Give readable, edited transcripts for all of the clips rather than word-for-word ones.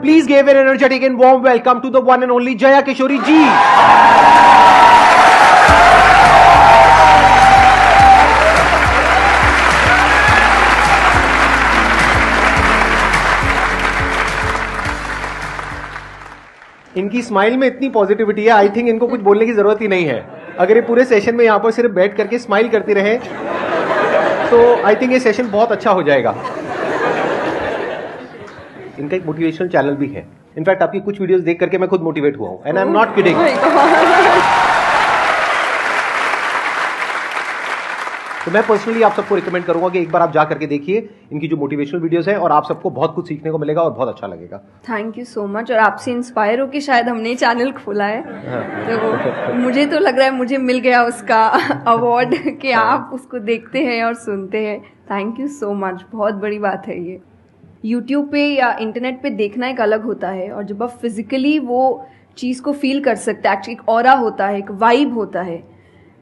Please give an energetic and warm welcome to the one and only Jaya Kishori ji. इनकी smile में इतनी positivity है, I think इनको कुछ बोलने की जरूरत ही नहीं है। अगर ये पूरे सेशन में यहाँ पर सिर्फ बैठ करके स्माइल करती रहे तो आई थिंक ये सेशन बहुत अच्छा हो जाएगा। इनका एक मोटिवेशनल चैनल भी है। इनफैक्ट आपकी कुछ वीडियोस देख करके मैं खुद मोटिवेट हुआ हूं, and I am not kidding. तो मैं पर्सनली आप सबको रिकमेंड करूंगा कि एक बार आप जा करके देखिए इनकी जो मोटिवेशनल वीडियोस है, और आप सबको बहुत कुछ सीखने को मिलेगा और बहुत अच्छा लगेगा। Thank you so much. और आपसे इंस्पायर होकर शायद हमने चैनल खोला है। तो मुझे तो लग रहा है मुझे मिल गया उसका अवार्ड कि आप उसको देखते हैं और सुनते हैं। थैंक यू सो मच, बहुत बड़ी बात है ये। यूट्यूब पे या इंटरनेट पे देखना एक अलग होता है, और जब आप फिजिकली वो चीज़ को फील कर सकते हैं, एक्चुअली एक ऑरा होता है, एक वाइब होता है,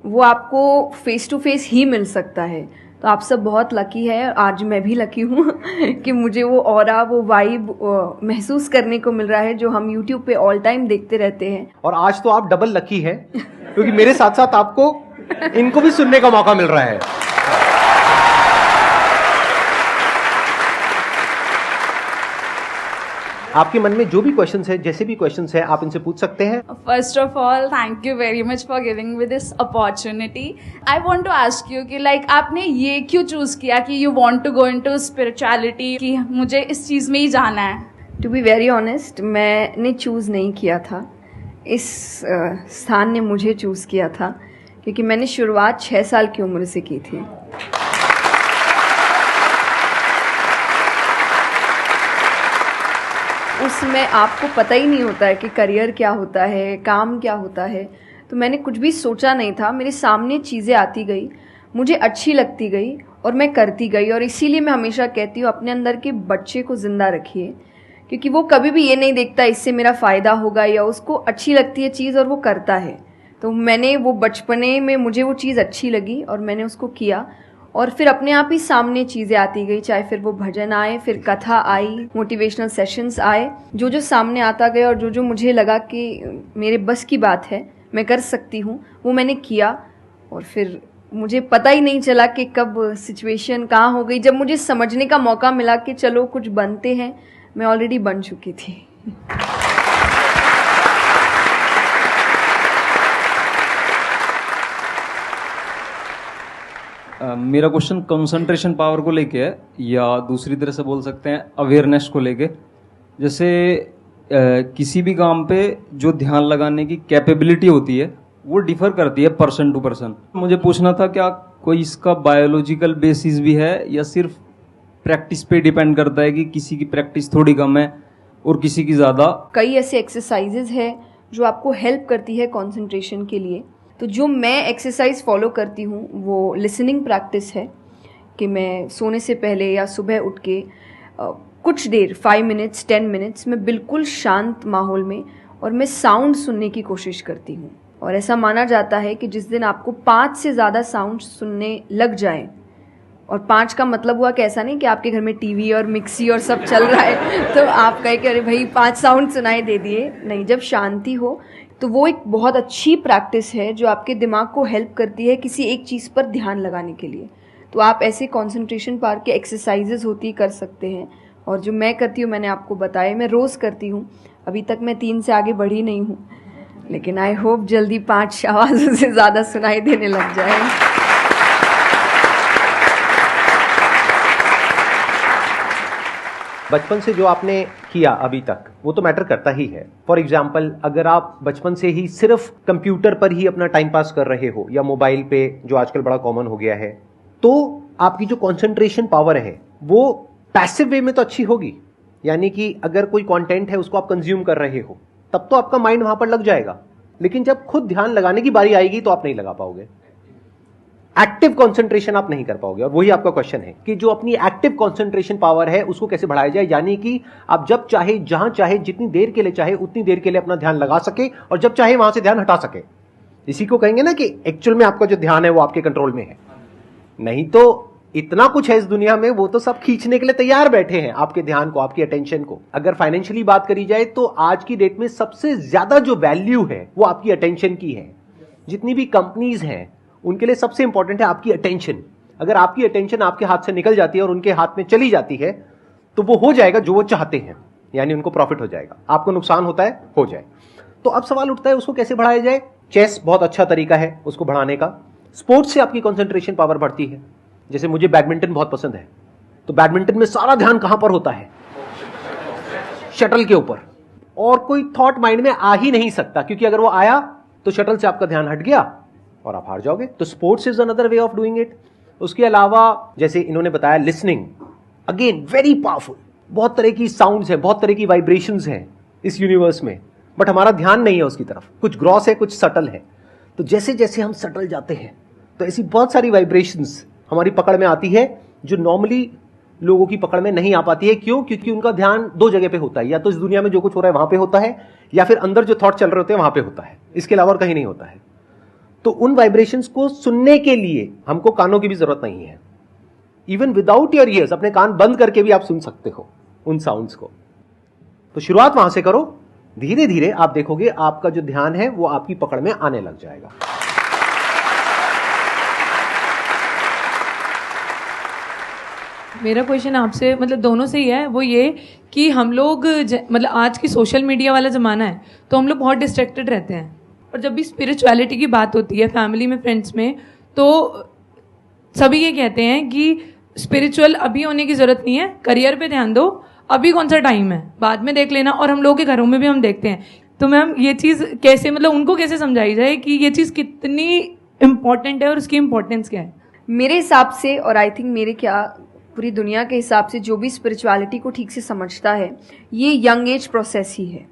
वो आपको फेस टू फेस ही मिल सकता है। तो आप सब बहुत लकी है, आज मैं भी लकी हूँ कि मुझे वो ऑरा, वो वाइब महसूस करने को मिल रहा है जो हम यूट्यूब पे ऑल टाइम देखते रहते हैं। और आज तो आप डबल लकी हैं क्योंकि मेरे साथ साथ आपको इनको भी सुनने का मौका मिल रहा है। आपके मन में जो भी क्वेश्चंस है, जैसे भी क्वेश्चंस है, आप इनसे पूछ सकते हैं। First of all, thank you very much for giving me this opportunity. I want to ask you कि like आपने ये क्यों चूज किया कि you want to go into spirituality, कि मुझे इस चीज में ही जाना है? टू बी वेरी ऑनेस्ट, मैंने चूज नहीं किया था, इस स्थान ने मुझे चूज किया था, क्योंकि मैंने शुरुआत 6 साल की उम्र से की थी। उसमें आपको पता ही नहीं होता है कि करियर क्या होता है, काम क्या होता है। तो मैंने कुछ भी सोचा नहीं था, मेरे सामने चीज़ें आती गई, मुझे अच्छी लगती गई और मैं करती गई। और इसीलिए मैं हमेशा कहती हूँ अपने अंदर के बच्चे को ज़िंदा रखिए, क्योंकि वो कभी भी ये नहीं देखता इससे मेरा फ़ायदा होगा, या उसको अच्छी लगती है चीज़ और वो करता है। तो मैंने वो बचपने में मुझे वो चीज़ अच्छी लगी और मैंने उसको किया, और फिर अपने आप ही सामने चीज़ें आती गई, चाहे फिर वो भजन आए, फिर कथा आई, मोटिवेशनल सेशंस आए, जो जो सामने आता गया और जो जो मुझे लगा कि मेरे बस की बात है, मैं कर सकती हूँ, वो मैंने किया। और फिर मुझे पता ही नहीं चला कि कब सिचुएशन कहाँ हो गई। जब मुझे समझने का मौका मिला कि चलो कुछ बनते हैं, मैं ऑलरेडी बन चुकी थी। मेरा क्वेश्चन कंसंट्रेशन पावर को लेके है, या दूसरी तरह से बोल सकते हैं अवेयरनेस को लेके। जैसे किसी भी काम पे जो ध्यान लगाने की कैपेबिलिटी होती है वो डिफर करती है पर्सन टू पर्सन। मुझे पूछना था क्या कोई इसका बायोलॉजिकल बेसिस भी है, या सिर्फ प्रैक्टिस पे डिपेंड करता है कि किसी की प्रैक्टिस थोड़ी कम है और किसी की ज़्यादा? कई ऐसे एक्सरसाइजेज है जो आपको हेल्प करती है कंसंट्रेशन के लिए। तो जो मैं एक्सरसाइज फॉलो करती हूँ वो लिसनिंग प्रैक्टिस है, कि मैं सोने से पहले या सुबह उठ के कुछ देर 5 मिनट्स 10 मिनट्स मैं बिल्कुल शांत माहौल में और मैं साउंड सुनने की कोशिश करती हूँ। और ऐसा माना जाता है कि जिस दिन आपको 5 से ज़्यादा साउंड सुनने लग जाए, और 5 का मतलब हुआ कि ऐसा नहीं कि आपके घर में टीवी और मिक्सी और सब चल रहा है तो आप कहे कि अरे भाई 5 साउंड सुनाई दे दिए, नहीं। जब शांति हो तो वो एक बहुत अच्छी प्रैक्टिस है जो आपके दिमाग को हेल्प करती है किसी एक चीज़ पर ध्यान लगाने के लिए। तो आप ऐसे कंसंट्रेशन पावर के एक्सरसाइजेज होती कर सकते हैं, और जो मैं करती हूँ मैंने आपको बताया, मैं रोज़ करती हूँ। अभी तक मैं 3 से आगे बढ़ी नहीं हूँ, लेकिन आई होप जल्दी 5 आवाज़ों से ज़्यादा सुनाई देने लग जाए। बचपन से जो आपने किया अभी तक वो तो मैटर करता ही है। फॉर एग्जाम्पल, अगर आप बचपन से ही सिर्फ कंप्यूटर पर ही अपना टाइम पास कर रहे हो या मोबाइल पे, जो आजकल बड़ा कॉमन हो गया है, तो आपकी जो कंसंट्रेशन पावर है वो पैसिव वे में तो अच्छी होगी। यानी कि अगर कोई कंटेंट है उसको आप कंज्यूम कर रहे हो तब तो आपका माइंड वहां पर लग जाएगा, लेकिन जब खुद ध्यान लगाने की बारी आएगी तो आप नहीं लगा पाओगे। एक्टिव कंसंट्रेशन आप नहीं कर पाओगे। और वही आपका क्वेश्चन है कि जो अपनी एक्टिव कंसंट्रेशन पावर है उसको कैसे बढ़ाया जाए, यानी कि आप जब चाहे, जहां चाहे, जितनी देर के लिए चाहे उतनी देर के लिए अपना ध्यान लगा सके, और जब चाहे वहां से ध्यान हटा सके। इसी को कहेंगे ना कि एक्चुअल में आपका जो ध्यान है वो आपके कंट्रोल में है। नहीं तो इतना कुछ है इस दुनिया में, वो तो सब खींचने के लिए तैयार बैठे हैं आपके ध्यान को, आपकी अटेंशन को। अगर फाइनेंशियली बात करी जाए तो आज की डेट में सबसे ज्यादा जो वैल्यू है वो आपकी अटेंशन की है। जितनी भी कंपनीज हैं उनके लिए सबसे इंपॉर्टेंट है आपकी अटेंशन। अगर आपकी अटेंशन आपके हाथ से निकल जाती है और उनके हाथ में चली जाती है तो वो हो जाएगा जो वो चाहते हैं, यानी उनको प्रॉफिट हो जाएगा, आपको नुकसान होता है हो जाए। तो अब सवाल उठता है उसको कैसे बढ़ाया जाए। चेस बहुत अच्छा तरीका है उसको बढ़ाने का। स्पोर्ट्स से आपकी कंसंट्रेशन पावर बढ़ती है। जैसे मुझे बैडमिंटन बहुत पसंद है, तो बैडमिंटन में सारा ध्यान कहां पर होता है? शटल के ऊपर, और कोई थॉट माइंड में आ ही नहीं सकता, क्योंकि अगर वो आया तो शटल से आपका ध्यान हट गया और आप हार जाओगे। तो sports is another way of doing it. उसके अलावा जैसे इन्होंने बताया लिसनिंग, अगेन वेरी पावरफुल। बहुत तरह की साउंड्स हैं, बहुत तरह की वाइब्रेशंस हैं इस यूनिवर्स में, बट हमारा ध्यान नहीं है उसकी तरफ। कुछ ग्रॉस है, कुछ सटल है। तो जैसे जैसे हम सटल जाते हैं तो ऐसी बहुत सारी वाइब्रेशंस हमारी पकड़ में आती है जो नॉर्मली लोगों की पकड़ में नहीं आ पाती है। क्यों? क्योंकि उनका ध्यान दो जगह पे होता है, या तो इस दुनिया में जो कुछ हो रहा है वहां पे होता है, या फिर अंदर जो थॉट चल रहे होते हैं वहां पे होता है। इसके अलावा और कहीं नहीं होता है। तो उन वाइब्रेशंस को सुनने के लिए हमको कानों की भी जरूरत नहीं है। इवन विदाउट योर ईयर्स, अपने कान बंद करके भी आप सुन सकते हो उन साउंड्स को। तो शुरुआत वहां से करो, धीरे धीरे आप देखोगे आपका जो ध्यान है वो आपकी पकड़ में आने लग जाएगा। मेरा क्वेश्चन आपसे मतलब दोनों से ही है, वो ये कि हम लोग मतलब आज की सोशल मीडिया वाला ज़माना है तो हम लोग बहुत डिस्ट्रैक्टेड रहते हैं, और जब भी स्पिरिचुअलिटी की बात होती है फैमिली में, फ्रेंड्स में, तो सभी ये कहते हैं कि स्पिरिचुअल अभी होने की ज़रूरत नहीं है, करियर पे ध्यान दो, अभी कौन सा टाइम है, बाद में देख लेना। और हम लोगों के घरों में भी हम देखते हैं। तो मैम ये चीज़ कैसे, मतलब उनको कैसे समझाई जाए कि ये चीज़ कितनी इम्पोर्टेंट है और उसकी इम्पोर्टेंस क्या है? मेरे हिसाब से, और आई थिंक मेरे क्या पूरी दुनिया के हिसाब से, जो भी स्पिरिचुअलिटी को ठीक से समझता है ये यंग एज प्रोसेस ही है।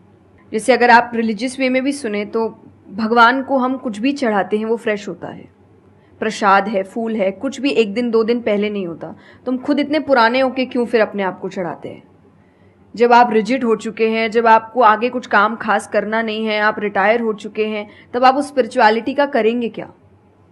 जैसे अगर आप रिलीजियस वे में भी सुने तो भगवान को हम कुछ भी चढ़ाते हैं वो फ्रेश होता है, प्रसाद है, फूल है, कुछ भी एक दिन दो दिन पहले नहीं होता। तो हम खुद इतने पुराने होके क्यों फिर अपने आप को चढ़ाते हैं? जब आप रिजिड हो चुके हैं, जब आपको आगे कुछ काम खास करना नहीं है, आप रिटायर हो चुके हैं, तब आप उस स्पिरिचुअलिटी का करेंगे क्या?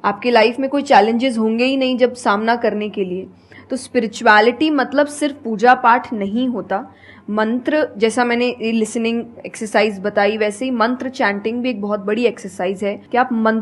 आपके लाइफ में कोई चैलेंजेस होंगे ही नहीं जब सामना करने के लिए। तो स्पिरिचुअलिटी मतलब सिर्फ पूजा पाठ नहीं होता। मंत्र, जैसा मैंने लिसनिंग एक्सरसाइज बताई, वैसे ही मंत्र चैंटिंग भी एक बहुत बड़ी एक्सरसाइज है कि आप मंत्र